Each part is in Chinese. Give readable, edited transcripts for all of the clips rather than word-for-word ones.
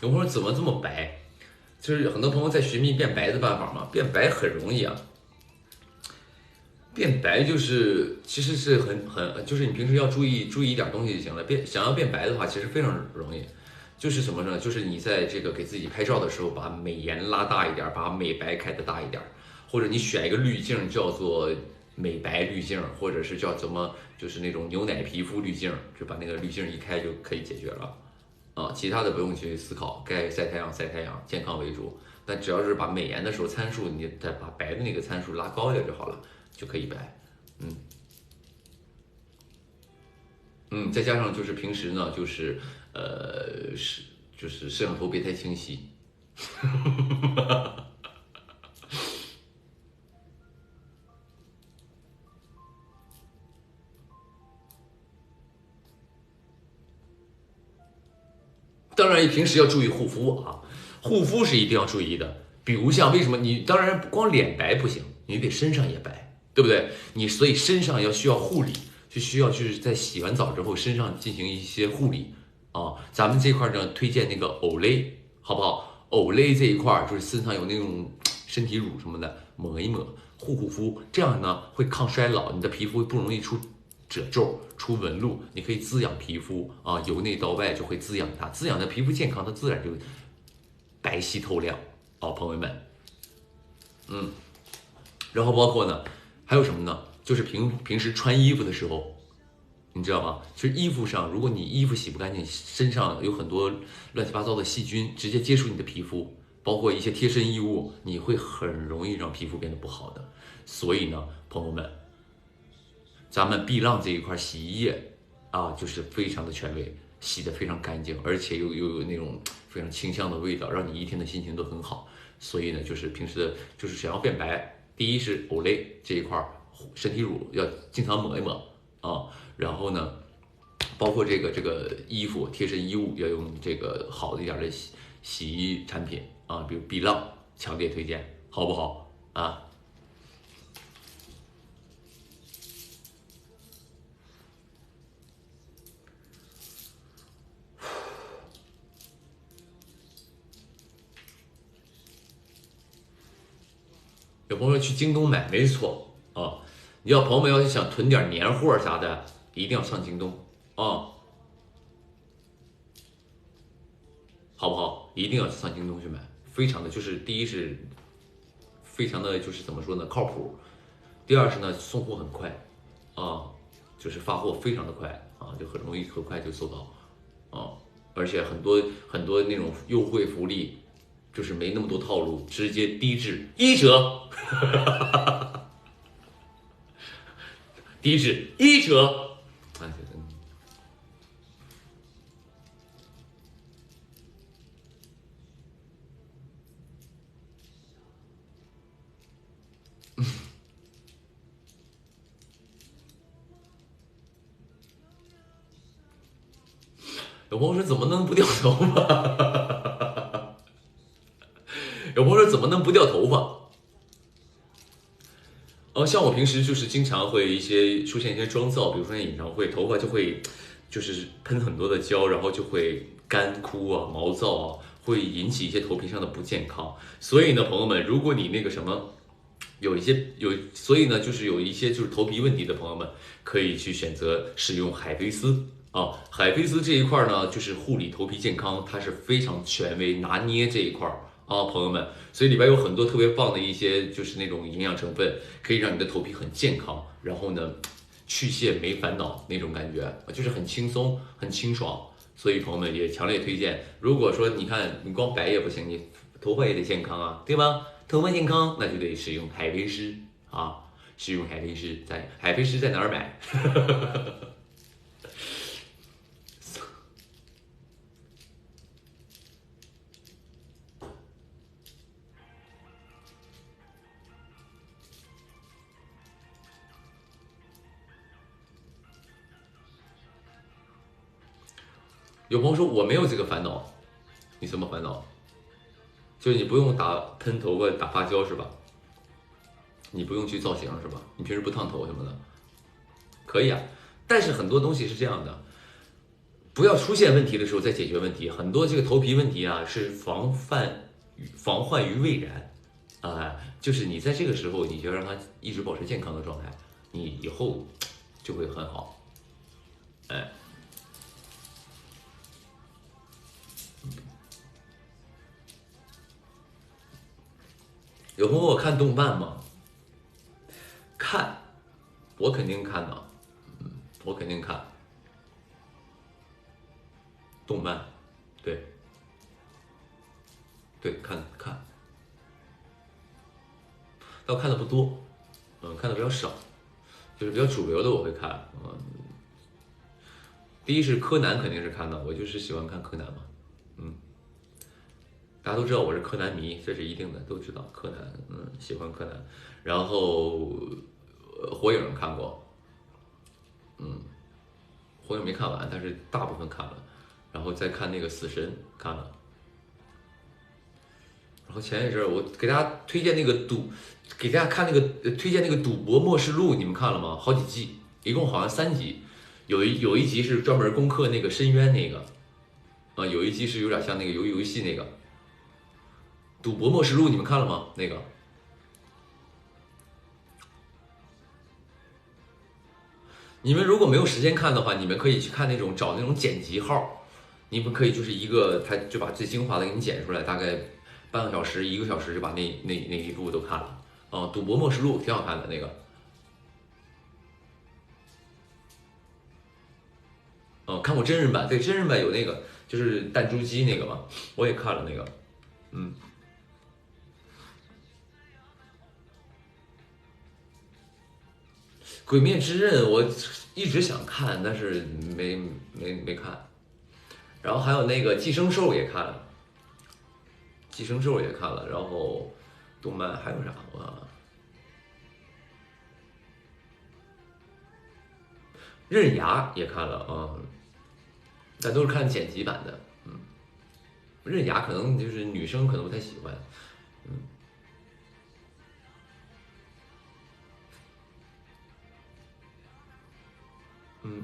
有朋友怎么这么白？就是很多朋友在寻觅变白的办法嘛，变白很容易啊。变白其实是就是你平时要注意一点东西就行了。想要变白的话，其实非常容易，就是什么呢？就是你在这个给自己拍照的时候，把美颜拉大一点，把美白开的大一点，或者你选一个滤镜叫做美白滤镜，或者是叫什么，就是那种牛奶皮肤滤镜，就把那个滤镜一开就可以解决了。啊，其他的不用去思考，该晒太阳晒太阳，健康为主。但只要是把美颜的时候参数，你再把白的那个参数拉高一点就好了，就可以白。嗯再加上就是平时呢，就是是就是摄像头别太清晰。当然，平时要注意护肤啊，护肤是一定要注意的。比如像为什么你当然光脸白不行，你得身上也白，对不对？所以身上需要护理，就需要就是在洗完澡之后身上进行一些护理啊。咱们这块呢推荐那个欧蕾，好不好？欧蕾这一块就是身上有那种身体乳什么的，抹一抹护肤，这样呢会抗衰老，你的皮肤不容易出褶皱、出纹路，你可以滋养皮肤啊，由内到外就会滋养它，滋养的皮肤健康，它自然就白皙透亮哦，朋友们。嗯，然后包括呢，还有什么呢？就是平时穿衣服的时候，你知道吗？其实衣服上，如果你衣服洗不干净，身上有很多乱七八糟的细菌直接接触你的皮肤，包括一些贴身衣物，你会很容易让皮肤变得不好的。所以呢，朋友们，咱们碧浪这一块洗衣液啊，就是非常的权威，洗的非常干净，而且又有那种非常清香的味道，让你一天的心情都很好。所以呢，就是平时的，就是想要变白，第一是欧蕾这一块身体乳要经常抹一抹啊，然后呢，包括这个衣服贴身衣物要用这个好一点的洗衣产品啊，比如碧浪，强烈推荐，好不好啊？有朋友说去京东买，没错啊。你要朋友们要是想囤点年货啥的，一定要上京东啊，好不好？一定要上京东去买，非常的就是第一是非常的就是怎么说呢，靠谱。第二是呢，送货很快啊，就是发货非常的快啊，就很容易很快就收到啊，而且很多那种优惠福利，就是没那么多套路，直接低至1折，低至1折。哎，有朋友说怎么能不掉头发？有朋友说怎么能不掉头发？像我平时就是经常会出现一些妆造，比如说演唱会，头发就会就是喷很多的胶，然后就会干枯啊、毛躁啊，会引起一些头皮上的不健康。所以呢，朋友们，如果你那个什么所以呢，就是有一些就是头皮问题的朋友们，可以去选择使用海飞丝啊。海飞丝这一块呢，就是护理头皮健康，它是非常权威，拿捏这一块啊，朋友们。所以里边有很多特别棒的一些就是那种营养成分，可以让你的头皮很健康，然后呢，去屑没烦恼那种感觉，就是很轻松、很清爽。所以朋友们也强烈推荐，如果说你看你光白也不行，你头发也得健康啊，对吧？头发健康那就得使用海飞丝啊，使用海飞丝，海飞丝在哪儿买？有朋友说我没有这个烦恼，你什么烦恼？就是你不用喷头发、打发胶是吧？你不用去造型是吧？你平时不烫头什么的，可以啊。但是很多东西是这样的，不要出现问题的时候再解决问题。很多这个头皮问题啊，是防患于未然，就是你在这个时候，你就让它一直保持健康的状态，你以后就会很好。哎，有朋友问我看动漫吗？看，我肯定看的，我肯定看动漫，对对，看，但我看的不多，看的比较少，就是比较主流的我会看，第一是柯南肯定是看的，我就是喜欢看柯南嘛，大家都知道我是柯南迷，这是一定的，都知道柯南，喜欢柯南，然后火影看过，火影没看完，但是大部分看了，然后再看那个死神看了，然后前一阵我给大家推荐那个给大家看那个推荐那个《赌博默示录》，你们看了吗？好几季，一共好像3集，有一集是专门攻克那个深渊那个，有一集是有点像那个游戏那个《赌博默示录》，你们看了吗？那个你们如果没有时间看的话，你们可以去看找那种剪辑号，你们可以就是他就把最精华的给你剪出来，大概半个小时、1个小时就把那一部都看了。赌博默示录挺好看的那个。看过真人版，对，真人版有那个就是弹珠机那个嘛，我也看了那个。鬼灭之刃我一直想看，但是没看。然后还有那个寄生兽也看了，寄生兽也看了，然后动漫还有啥？刃牙也看了啊，但都是看剪辑版的。刃牙可能就是女生可能不太喜欢。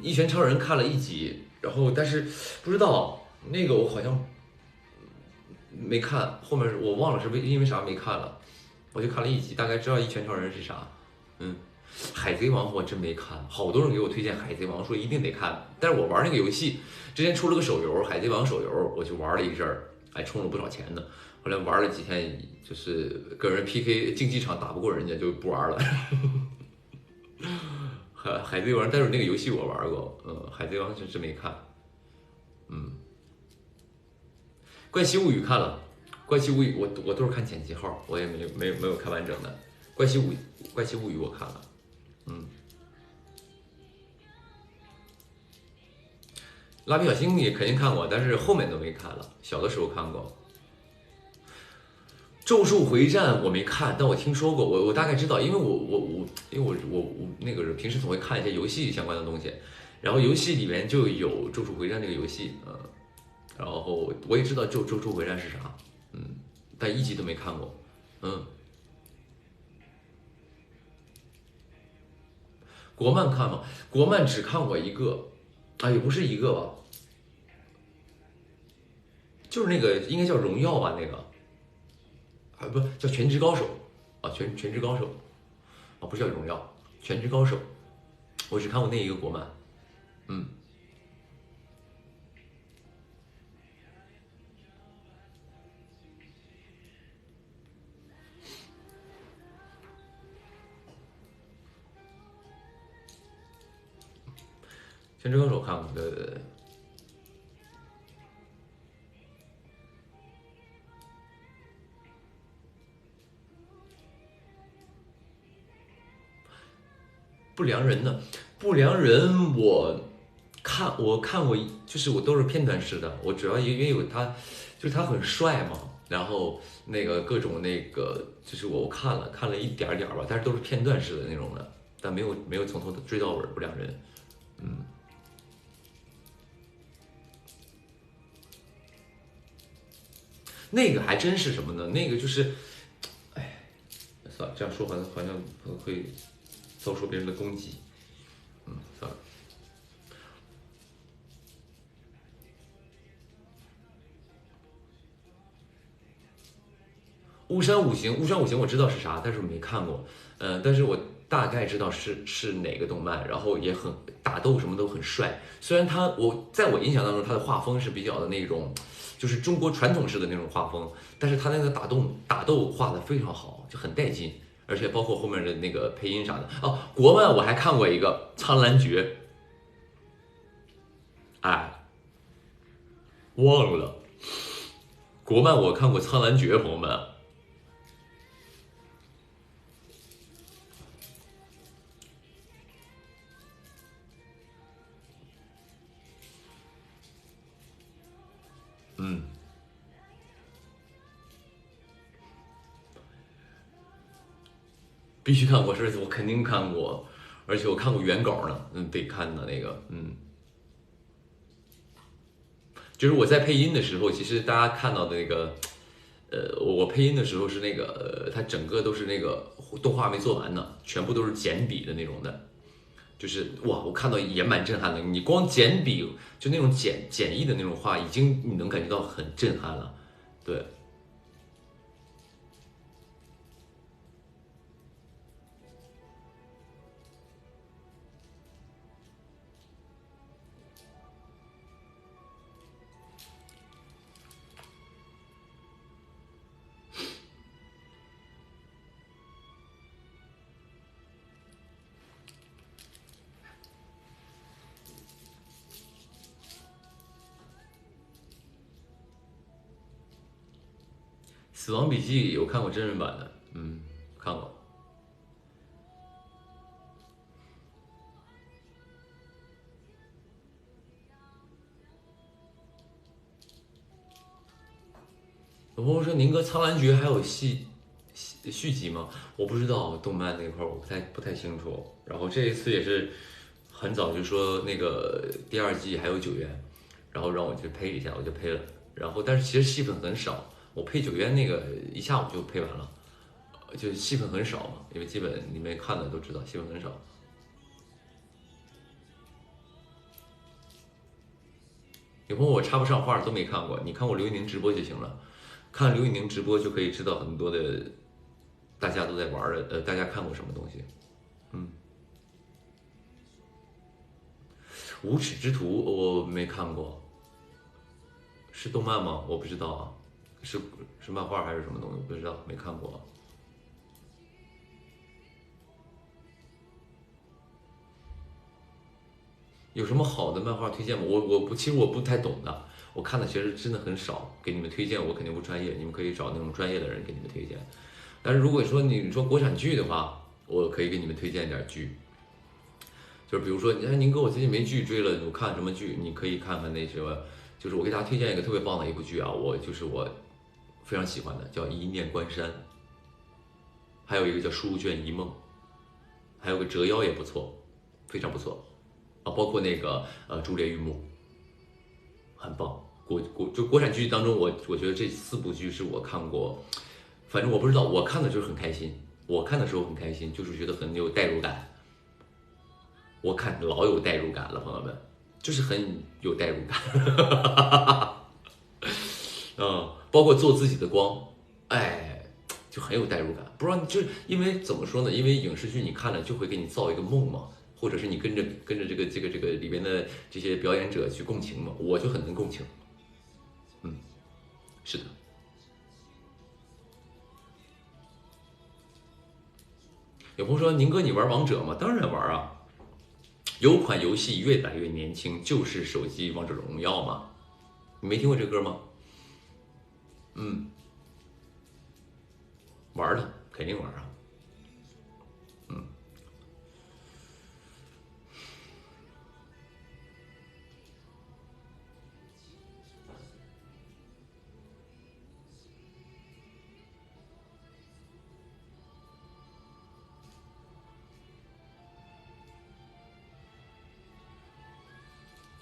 一拳超人看了1集，然后但是不知道那个我好像没看，后面我忘了是因为啥没看了，我就看了1集，大概知道一拳超人是啥。海贼王我真没看，好多人给我推荐海贼王，说一定得看，但是我玩那个游戏之前出了个手游，海贼王手游，我就玩了一阵儿，还充了不少钱呢。后来玩了几天，就是跟人 PK 竞技场打不过人家，就不玩了。海贼王，但是那个游戏我玩过，海贼王是真没看。怪奇物语看了，怪奇物语我都是看剪辑号，我也没有看完整的。怪奇物语我看了，蜡笔小新也肯定看过，但是后面都没看了，小的时候看过。咒术回战我没看，但我听说过，我大概知道，因为我那个平时总会看一些游戏相关的东西，然后游戏里面就有咒术回战这个游戏，然后我也知道咒术回战是啥，但1集都没看过，国漫看吗？国漫只看过一个，也不是一个吧，就是那个应该叫荣耀吧，那个，不叫全职高手啊，全职高手，不是叫荣耀，全职高手，我只看过那一个国漫，全职高手看过，对。不良人呢？不良人我看过，就是我都是片段式的。我主要因为有他，就是他很帅嘛。然后那个各种那个，就是我看了一点点吧，但是都是片段式的那种的，但没有从头追到尾。不良人，那个还真是什么呢？那个就是，哎，算了，这样说好像会遭受别人的攻击。算了。巫山五行，巫山五行我知道是啥，但是我没看过。但是我大概知道是哪个动漫，然后也很打斗什么都很帅。虽然在我印象当中，他的画风是比较的那种，就是中国传统式的那种画风，但是他那个打斗画的非常好，就很带劲。而且包括后面的那个配音啥的哦，国漫我还看过一个《苍兰诀》，哎，忘了。国漫我看过《苍兰诀》，朋友们。嗯，必须看过，是我肯定看过，而且我看过原稿呢，得看的那个，就是我在配音的时候，其实大家看到的那个，我配音的时候是那个，它整个都是那个动画没做完呢，全部都是简笔的那种的，就是哇，我看到也蛮震撼的。你光简笔就那种简易的那种画，已经你能感觉到很震撼了，对。死亡笔记有看过真人版的，看过。有朋友说宁哥《苍兰诀》还有续集吗？我不知道，动漫那块儿我不太清楚。然后这一次也是很早就说那个第二季还有9元，然后让我去配一下，我就配了。然后但是其实戏份很少，我配9元那个一下午就配完了，就戏份很少嘛，因为基本你们看的都知道戏份很少。有朋友我插不上话都没看过，你看过刘宇宁直播就行了，看刘宇宁直播就可以知道很多的大家都在玩的，大家看过什么东西？无耻之徒我没看过，是动漫吗？我不知道啊，是漫画还是什么东西？不知道，没看过。有什么好的漫画推荐吗？其实我不太懂的，我看的其实真的很少，给你们推荐我肯定不专业，你们可以找那种专业的人给你们推荐。但是如果说你说国产剧的话，我可以给你们推荐点剧，就是比如说，你看宁哥我最近没剧追了，我看什么剧？你可以看看那什么，就是我给大家推荐一个特别棒的一部剧啊，我非常喜欢的，叫《一念关山》，还有一个叫《书卷一梦》，还有个《折腰》也不错，非常不错啊，包括那个《朱帘玉幕》，很棒。国产剧当中我觉得这4部剧是我看过，反正我不知道，我看的就是很开心，我看的时候很开心，就是觉得很有代入感。我看老有代入感了，朋友们，就是很有代入感。包括做自己的光，哎，就很有代入感。不知道就是因为怎么说呢？因为影视剧你看了就会给你造一个梦嘛，或者是你跟着这个里边的这些表演者去共情嘛，我就很能共情。是的。有朋友说宁哥你玩王者吗？当然玩啊，有款游戏越来越年轻，就是手机王者荣耀嘛。你没听过这歌吗？嗯，玩的肯定玩啊。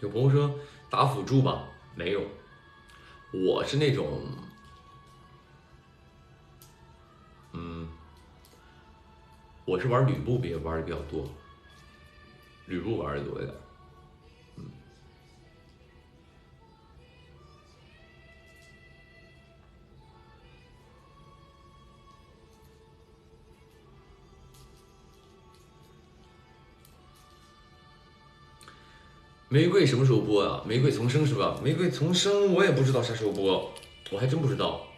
有朋友说打辅助吧，没有，我是那种，我是玩吕布玩的比较多，吕布玩的多一点。玫瑰什么时候播啊？玫瑰丛生是吧？玫瑰丛生我也不知道啥时候播，我还真不知道。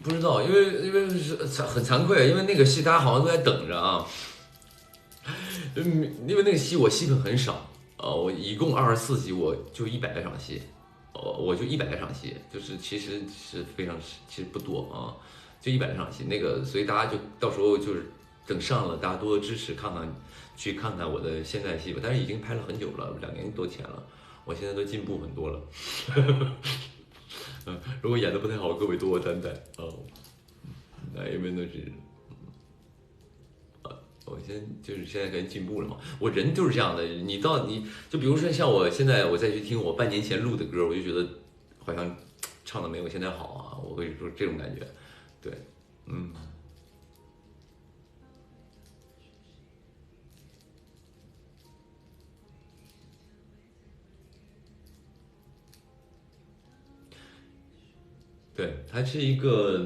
不知道，因为是很惭愧，因为那个戏大家好像都在等着啊。因为那个戏我戏份很少，我一共24集，我就100来场戏，我就100来场戏，就是其实是非常其实不多啊，就100来场戏。那个，所以大家就到时候就是等上了，大家多多支持，去看看我的现代戏吧。但是已经拍了很久了，2年多前了，我现在都进步很多了。如果演的不太好，各位多多担待啊。那因为那是，我现在跟进步了嘛。我人就是这样的，你就比如说像我现在我再去听我半年前录的歌，我就觉得好像唱的没有现在好啊，我会说这种感觉。对，嗯。对，它是一个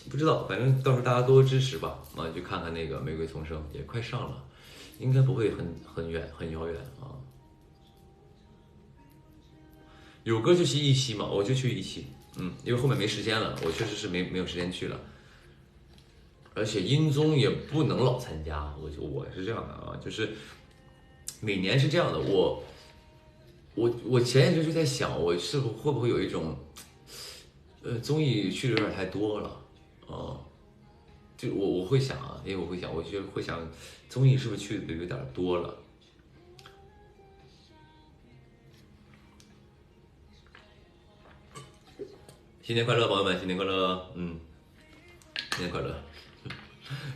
不知道，反正到时候大家多支持吧。啊，去看看那个《玫瑰丛生》，也快上了，应该不会很远很遥远啊。有歌就去一期嘛，我就去一期，因为后面没时间了，我确实是没有时间去了。而且音综也不能老参加，我是这样的啊，就是每年是这样的，我前一阵就在想，我会不会有一种，综艺去的有点太多了，就我会想啊，因为我会想，我就会想，综艺是不是去的有点多了？新年快乐，朋友们，新年快乐，新年快乐，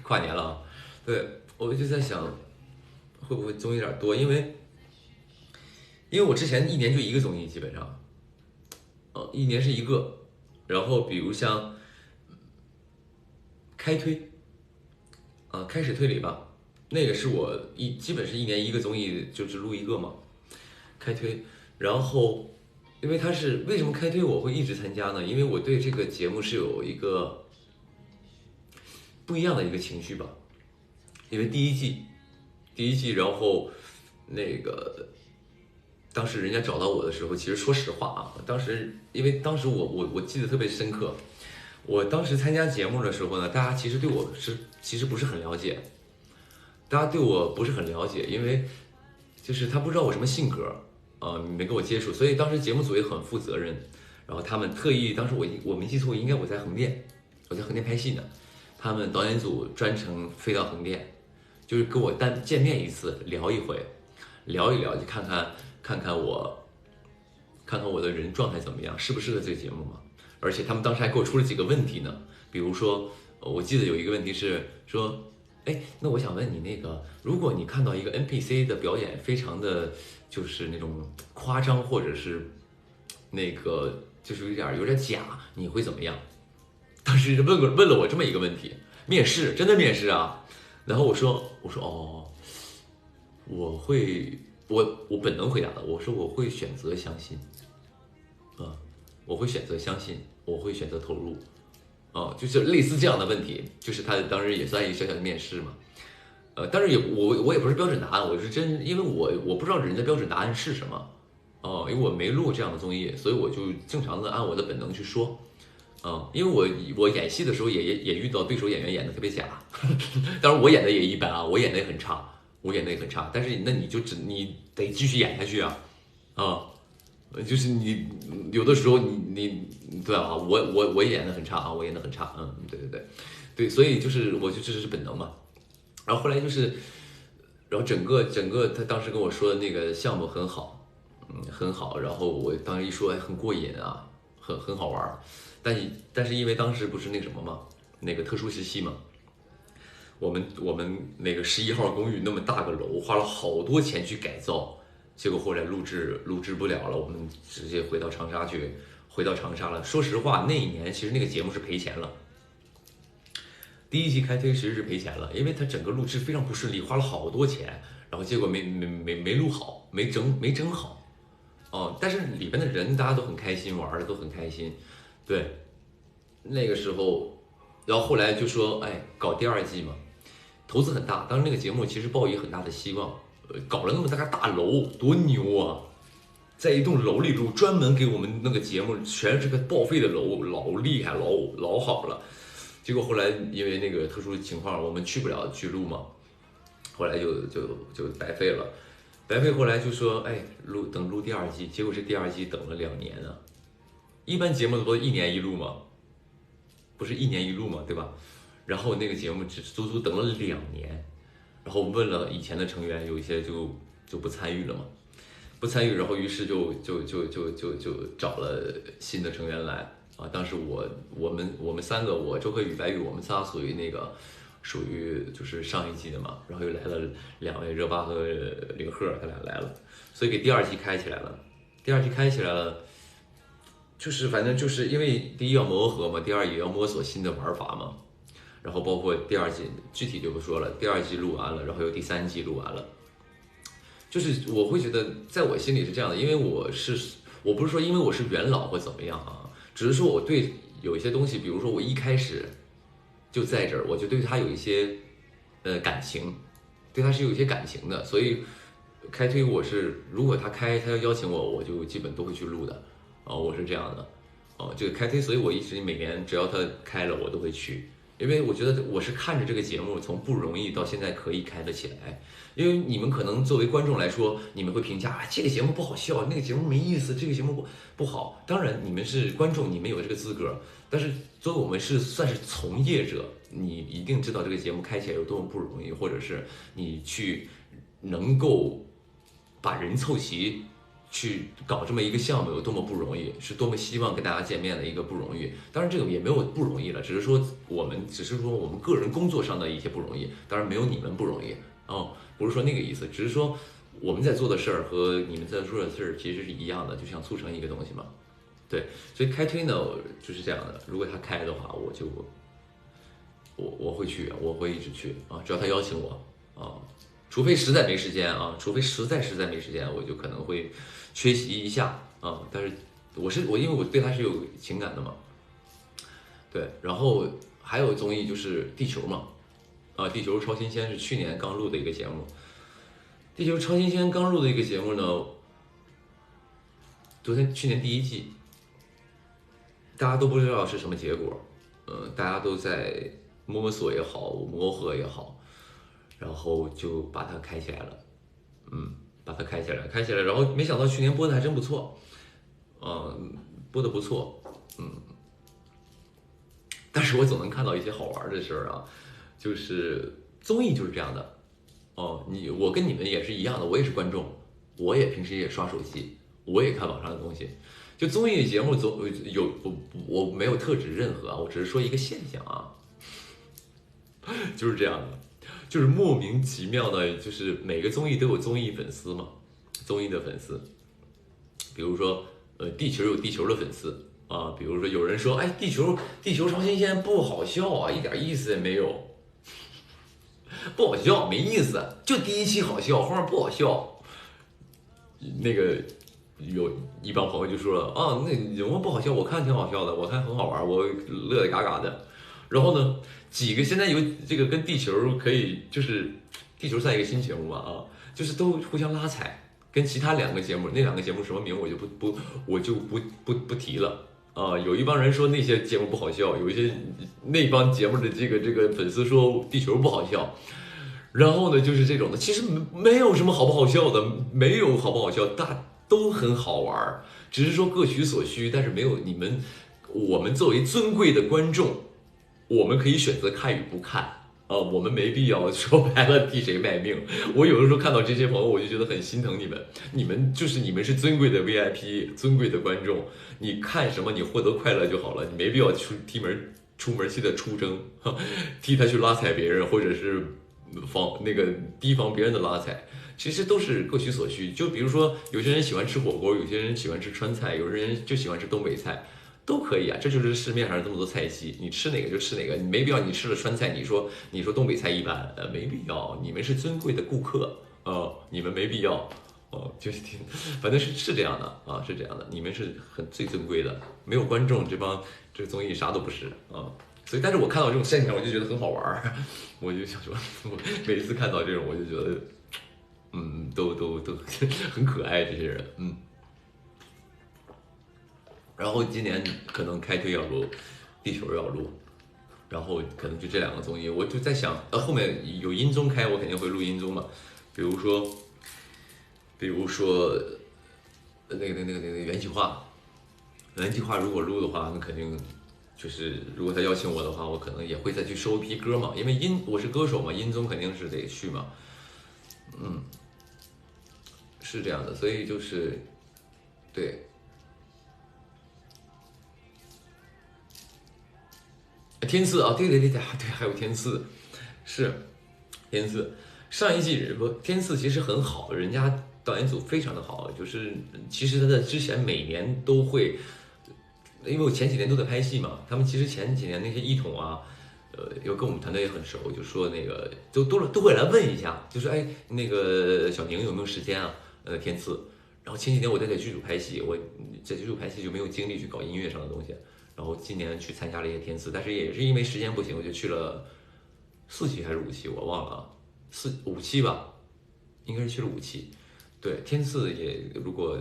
跨年了啊！对，我就在想，会不会综艺有点多？因为我之前一年就一个综艺，基本上，一年是一个，然后比如像开推，开始推理吧，那个是我基本是一年一个综艺，就只录一个嘛，开推，然后因为它是为什么开推我会一直参加呢？因为我对这个节目是有一个不一样的一个情绪吧，因为第一季，然后那个当时人家找到我的时候，其实说实话啊，因为当时我记得特别深刻，我当时参加节目的时候呢，大家其实对我其实不是很了解，大家对我不是很了解，因为就是他不知道我什么性格，没跟我接触，所以当时节目组也很负责任，然后他们特意当时我没记错，应该我在横店，我在横店拍戏呢，他们导演组专程飞到横店，就是跟我单见面一次，聊一回，聊一聊，就看看我的人状态怎么样，适不适合这个节目嘛。而且他们当时还给我出了几个问题呢，比如说，我记得有一个问题是说，哎，那我想问你那个，如果你看到一个 NPC 的表演非常的，就是那种夸张，或者是那个就是有点假，你会怎么样？当时问了我这么一个问题，真的面试啊。然后我说哦，我本能回答的，我说我会选择相信，我会选择相信，我会选择投入，就是类似这样的问题，就是他当时也算一个小小的面试嘛，但是我也不是标准答案，我是因为我不知道人的标准答案是什么，因为我没录这样的综艺，所以我就正常的按我的本能去说，因为我演戏的时候也遇到对手演员演的特别假，当然我演的也一般啊，我演的也很差，但是那你得继续演下去啊，就是你有的时候你对啊，我演的很差啊，我演的很差，对，所以就是我就这是本能嘛。然后后来就是，然后整个他当时跟我说的那个项目很好，很好。然后我当时一说，很过瘾啊，很好玩儿。但是因为当时不是那什么嘛，那个特殊时期嘛，我们那个11号公寓那么大个楼，花了好多钱去改造。结果后来录制不了了，我们直接回到长沙了。说实话，那一年其实那个节目是赔钱了。第一季开推其实是赔钱了，因为它整个录制非常不顺利，花了好多钱，然后结果没录好，没整好，但是里边的人大家都很开心，玩的都很开心，对，那个时候然后后来就说，哎，搞第二季嘛，投资很大，当时那个节目其实抱以很大的希望，搞了那么大个大楼，多牛啊！在一栋楼里录，专门给我们那个节目，全是个报废的楼，老厉害，老好了。结果后来因为那个特殊情况，我们去不了去录嘛，后来就白费了，白费。后来就说，哎，等录第二季，结果这第二季等了2年啊。一般节目都1年1录嘛，不是1年1录嘛，对吧？然后那个节目足足等了2年，然后问了以前的成员，有一些就不参与了嘛。不参与，然后于是就找了新的成员来啊。当时我们3个，我周柯宇、白宇，我们仨属于就是上一季的嘛。然后又来了2位热巴和林赫，他俩来了，所以给第二季开起来了。第二季开起来了，就是反正就是因为第一要磨合嘛，第二也要摸索新的玩法嘛。然后包括第二季具体就不说了，第二季录完了，然后又第3季录完了。就是我会觉得，在我心里是这样的，因为我不是说因为我是元老或怎么样啊，只是说我对有一些东西，比如说我一开始就在这儿，我就对他有一些感情，对他是有一些感情的，所以开推如果他要邀请我，我就基本都会去录的啊，我是这样的哦，这个开推，所以我一直每年只要他开了，我都会去。因为我觉得我是看着这个节目从不容易到现在可以开得起来，因为你们可能作为观众来说，你们会评价这个节目不好笑，那个节目没意思，这个节目不好。当然你们是观众，你们有这个资格，但是作为我们算是从业者，你一定知道这个节目开起来有多么不容易，或者是你去能够把人凑齐。去搞这么一个项目有多么不容易，是多么希望跟大家见面的一个不容易。当然这个也没有不容易了，只是说我们个人工作上的一些不容易，当然没有你们不容易哦，不是说那个意思，只是说我们在做的事儿和你们在做的事儿其实是一样的，就想促成一个东西嘛。对，所以开推呢就是这样的，如果他开的话，我会去，我会一直去啊，只要他邀请我啊。除非实在没时间啊，除非实在没时间，我就可能会缺席一下啊。但是因为我对他是有情感的嘛，对。然后还有综艺就是地球嘛，啊，地球超新鲜是去年刚录的一个节目。地球超新鲜刚录的一个节目呢，去年第1季，大家都不知道是什么结果，大家都在摸索也好，磨合也好。然后就把它开起来了，把它开起来，然后没想到去年播的还真不错，播的不错，但是我总能看到一些好玩的事儿啊，就是综艺就是这样的，我跟你们也是一样的，我也是观众，我也平时也刷手机，我也看网上的东西，就综艺节目我没有特指任何啊，我只是说一个现象啊，就是这样的。就是莫名其妙的，就是每个综艺都有综艺粉丝嘛，综艺的粉丝，比如说地球有地球的粉丝啊，比如说有人说，哎，地球超新鲜不好笑啊，一点意思也没有，不好笑没意思，就第1期好笑，后面不好笑。那个有一帮朋友就说了啊，那人物不好笑，我看挺好笑的，我看很好玩，我乐得嘎嘎的。然后呢，几个现在有这个跟地球可以，就是地球算一个新节目嘛啊，就是都互相拉踩，跟其他2个节目，那2个节目什么名我就不提了啊。有一帮人说那些节目不好笑，有一些那帮节目的这个粉丝说地球不好笑。然后呢，就是这种的，其实没有什么好不好笑的，没有好不好笑，都很好玩，只是说各取所需，但是没有我们作为尊贵的观众。我们可以选择看与不看啊，我们没必要说白了替谁卖命。我有的时候看到这些朋友，我就觉得很心疼你们。你们是尊贵的 VIP， 尊贵的观众。你看什么，你获得快乐就好了，你没必要出门气的出征，替他去拉踩别人，或者是提防别人的拉踩。其实都是各取所需。就比如说，有些人喜欢吃火锅，有些人喜欢吃川菜，有些人就喜欢吃东北菜。都可以啊，这就是市面上这么多菜系，你吃哪个就吃哪个，你没必要你吃了川菜，你说东北菜一般，没必要，你们是尊贵的顾客，你们没必要，就是反正是这样的啊，是这样的，你们是最尊贵的，没有观众这个综艺啥都不是啊，所以，但是我看到这种现象，我就觉得很好玩儿，我就想说，我每一次看到这种，我就觉得，都很可爱这些人，然后今年可能开推要录，地球要录，然后可能就这两个综艺，我就在想，后面有音综开，我肯定会录音综嘛，比如说，那个原计划，原计划如果录的话，那肯定就是如果他邀请我的话，我可能也会再去收一批歌嘛，因为我是歌手嘛，音综肯定是得去嘛，是这样的，所以就是对。天赐啊，对，还有天赐，是天赐。上一季不，天赐其实很好，人家导演组非常的好，就是其实他的之前每年都会，因为我前几年都在拍戏嘛，他们其实前几年那些一统啊，又跟我们团队也很熟，就说那个都会来问一下，就说哎那个小宁有没有时间啊？天赐。然后前几年我在剧组拍戏，我在剧组拍戏就没有精力去搞音乐上的东西。然后今年去参加了一些天赐，但是也是因为时间不行，我就去了4期还是5期，我忘了5期吧，应该是去了5期。对，天赐也如果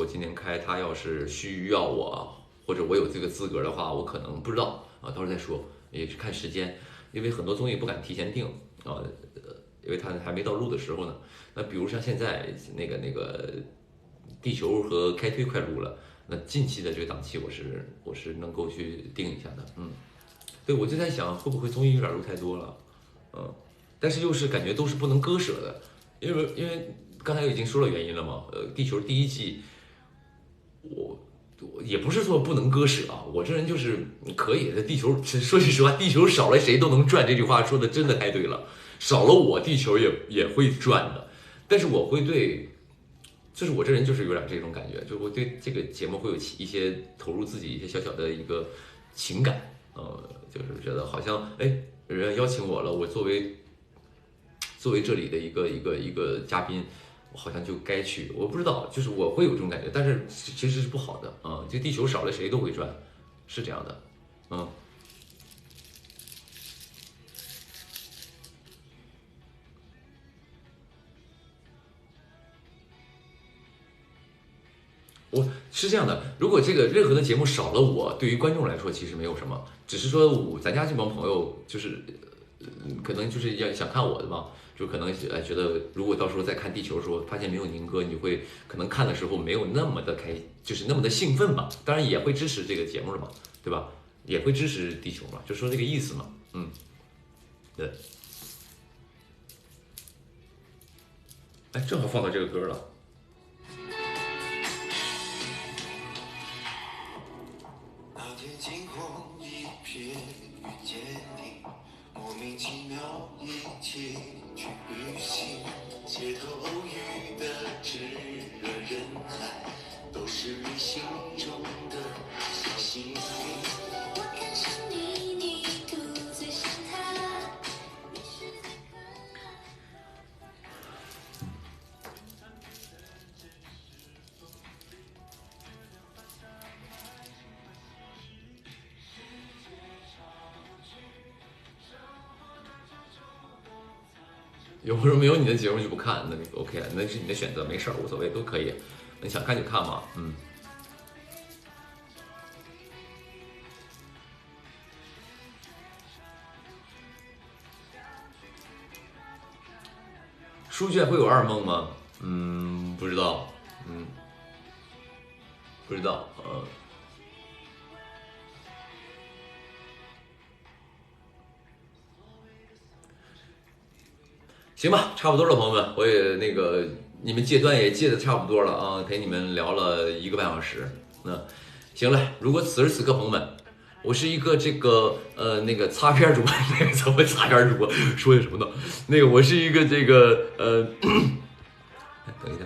今年开，他要是需要我，或者我有这个资格的话，我可能不知道啊，到时候再说，也是看时间，因为很多综艺不敢提前定啊，因为他还没到录的时候呢。那比如像现在那个地球和开推快录了。那近期的这个档期，我是能够去定一下的，对，我就在想会不会综艺有点录太多了，但是又是感觉都是不能割舍的，因为刚才已经说了原因了嘛，地球第一季，我也不是说不能割舍啊，我这人就是可以的，地球说句实话，地球少了谁都能转，这句话说的真的太对了，少了我地球也会转的，但是我会对。就是我这人就是有点这种感觉，就是我对这个节目会有一些投入自己一些小小的一个情感，就是觉得好像哎，人家邀请我了，我作为这里的一个嘉宾，我好像就该去。我不知道，就是我会有这种感觉，但是其实是不好的啊，就地球少了谁都会转，是这样的，我是这样的，如果这个任何的节目少了我，对于观众来说其实没有什么，只是说咱家这帮朋友就是，可能就是要想看我的嘛，就可能觉得如果到时候再看地球的时候发现没有宁哥，你会可能看的时候没有那么的就是那么的兴奋吧，当然也会支持这个节目了嘛，对吧？也会支持地球嘛，就说这个意思嘛，对，哎，正好放到这个歌了。有朋友没有你的节目就不看，那 OK，那是你的选择，没事儿，无所谓，都可以。你想看就看嘛，书卷会有二梦吗？不知道，不知道，行吧，差不多了，朋友们，我也那个你们戒断也戒的差不多了啊，陪你们聊了1个半小时，行了，如果此时此刻，朋友们，我是一个这个那个擦边主播，那个怎么擦边主播说的什么呢？那个我是一个这个等一下，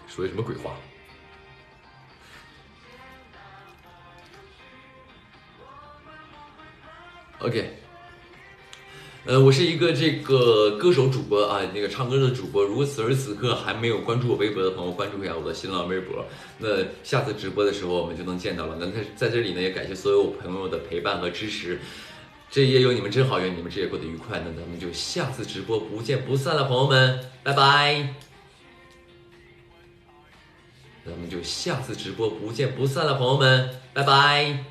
说的什么鬼话？OK。我是一个这个歌手主播啊，那个唱歌的主播。如果此时此刻还没有关注我微博的朋友，关注一下我的新浪微博。那下次直播的时候我们就能见到了。那在这里呢，也感谢所有朋友的陪伴和支持。这一夜有你们真好，愿你们这夜过得愉快。那咱们就下次直播不见不散了，朋友们，拜拜。咱们就下次直播不见不散了，朋友们，拜拜。